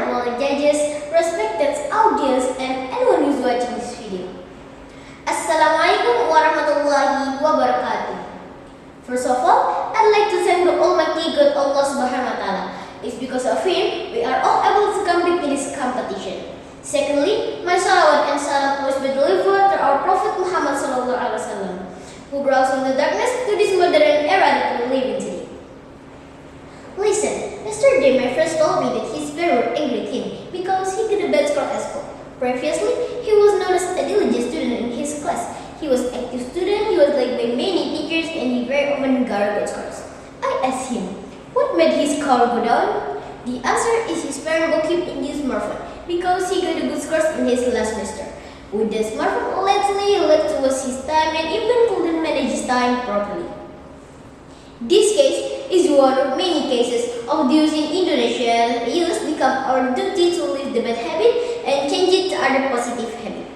honorable judges, respected audience, and anyone who's watching this video. Assalamualaikum warahmatullahi wabarakatuh. First of all, I'd like to thank the Almighty God Allah Subhanahu wa Ta'ala. It's because of Him we are all able to compete in this competition. Secondly, my salawat and salam was be delivered to our Prophet Muhammad Sallallahu Alaihi Wasallam, who brought us from the darkness to this modern era that we live in today. Listen, yesterday my friend told me that his parents were angry with him because he got a bad score at school. Previously, he was known as a diligent student in his class. He was an active student, he was liked by many teachers, and he very often got good scores. I asked him, what made his score go down? The answer is his parents will keep in his smartphone because he got a good scores in his last semester. With the smartphone lately, he left to waste his time and even couldn't manage his time properly. This case is one of many cases of using Indonesian youth become our duty to leave the bad habit and change it to other positive habit.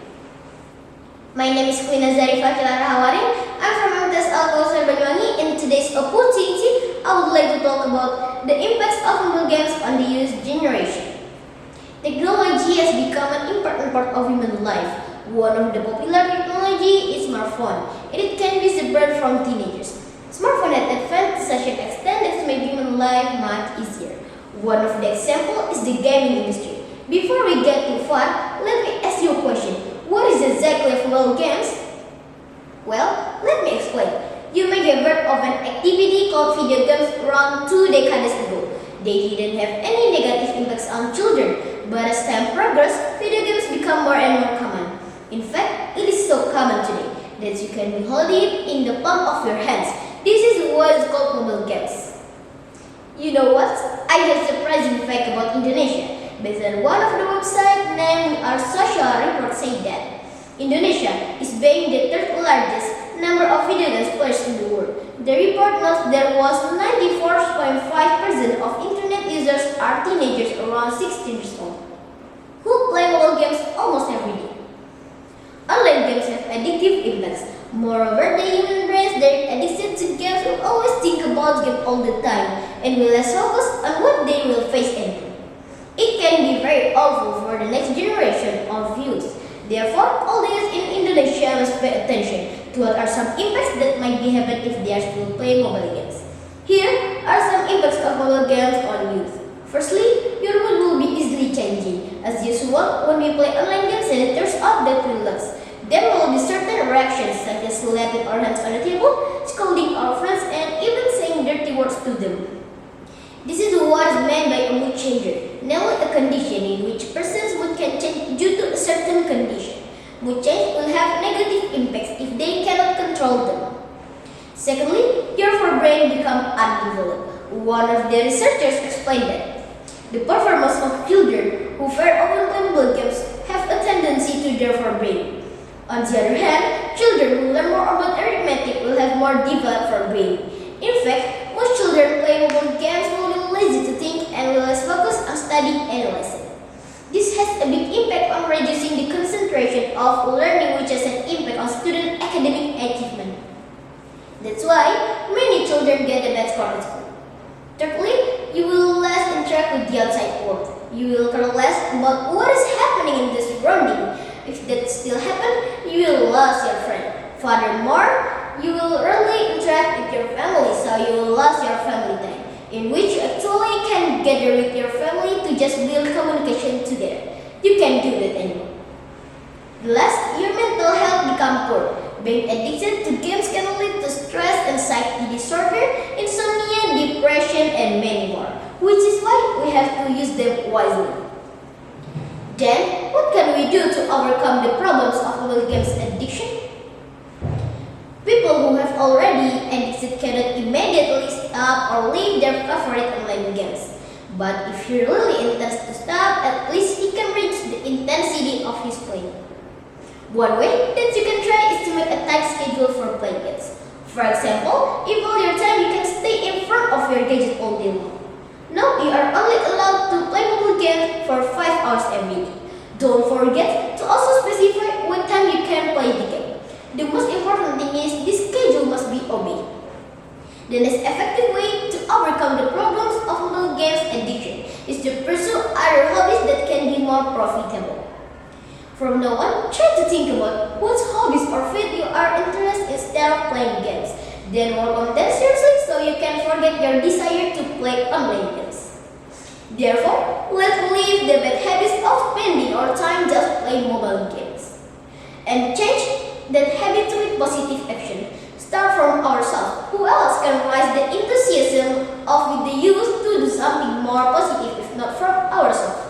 My name is Queena Zarifah. I'm from al-Kautsar, in today's opportunity, I would like to talk about the impacts of mobile games on the youth generation. Technology has become an important part of human life. One of the popular technology is smartphone, and it can be separated from teenagers. Smartphone has advanced to such an extent that made human life much easier. One of the examples is the gaming industry. Before we get too far, let me ask you a question. What is exactly mobile games? Well, let me explain. You may have heard of an activity called video games around 2 decades ago. They didn't have any negative impacts on children, but as time progressed, video games become more and more common. In fact, it is so common today that you can hold it in the palm of your hands. This is what is called mobile games. You know what? I have a surprising fact about Indonesia. Based on one of the websites named Sosial report said that Indonesia is being the third largest number of video games players in the world. The report notes there was 94.5% of internet users are teenagers around 16 years old who play mobile games almost every day. Online games have addictive impacts. Moreover, the human brains that are addicted to games will always think about games all the time and will less focus on what they will face and do. It can be very awful for the next generation of youth. Therefore, all the youth in Indonesia must pay attention to what are some impacts that might be happen if they are still playing mobile games. Here are some impacts of mobile games on youth. Firstly, your mood will be easily changing. As usual, when we play online games and it turns out that we lose, there will be certain reactions such as slapping our hands on the table, scolding our friends, and even saying dirty words to them. This is what is meant by a mood changer, namely a condition in which person's mood can change due to a certain condition. Mood change will have negative impacts if they cannot control them. Secondly, your brain becomes undeveloped. One of the researchers explained that the performance of children who very often play mobile games have a tendency to develop brain. On the other hand, children who learn more about arithmetic will have more developed brain. In fact, most children playing mobile games will be lazy to think and will less focus on studying and lesson. This has a big impact on reducing the concentration of learning, which has an impact on student academic achievement. That's why many children get a bad score at school. Thirdly, you will less interact with the outside world. You will care less about what is happening in this surrounding. If that still happens, you will lose your friend. Furthermore, you will rarely interact with your family, so you will lose your family time, in which you actually can gather with your family to just build communication together. You can't do that anymore. Last, your mental health becomes poor. Being addicted to games can lead to stress, anxiety disorder, insomnia, depression, and many more, which is why we have to use them wisely. Then, what can we do to overcome the problems of mobile games addiction? People who have already addicted cannot immediately stop or leave their favorite online games. But if he really intends to stop, at least he can reach the intensity of his playing. One way that you can try is to make a tight schedule for playing games. For example, if all your time you can stay in front of your gadget all day long. Now you are only allowed to play mobile games for 5 hours every day. Don't forget to also specify what time you can play the game. The most important thing is this schedule must be obeyed. The next effective way to overcome the problems of mobile games addiction is to pursue other hobbies more profitable. From now on, try to think about what hobbies or field you are interested in instead of playing games. Then work on them seriously so you can forget your desire to play online games. Therefore, let's leave the bad habits of spending our time just playing mobile games and change that habit with positive action. Start from ourselves. Who else can rise the enthusiasm of the youth to do something more positive if not from ourselves?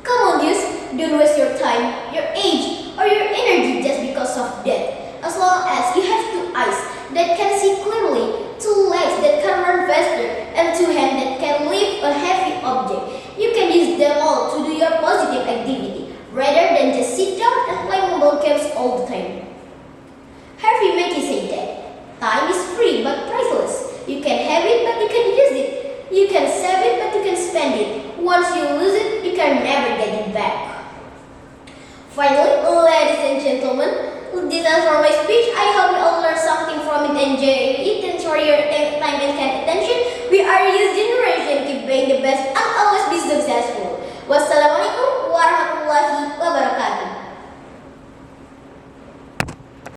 Come on, youth, don't waste your time, your age, or your energy just because of that. As long as you have two eyes that can see clearly, two legs that can run faster, and two hands that can lift a heavy object, you can use them all to do your positive activity, rather than just sit down and play mobile games all the time. Harvey Mackey said that time is free but priceless. You can have it but you can use it. You can save it but you can spend it. Once you lose it, you can never get it back. Finally, ladies and gentlemen, this is for my speech. I hope you all learned something from it and enjoy it. Thanks for your time and kind attention. We are youth generation. Keep being the best and always be successful.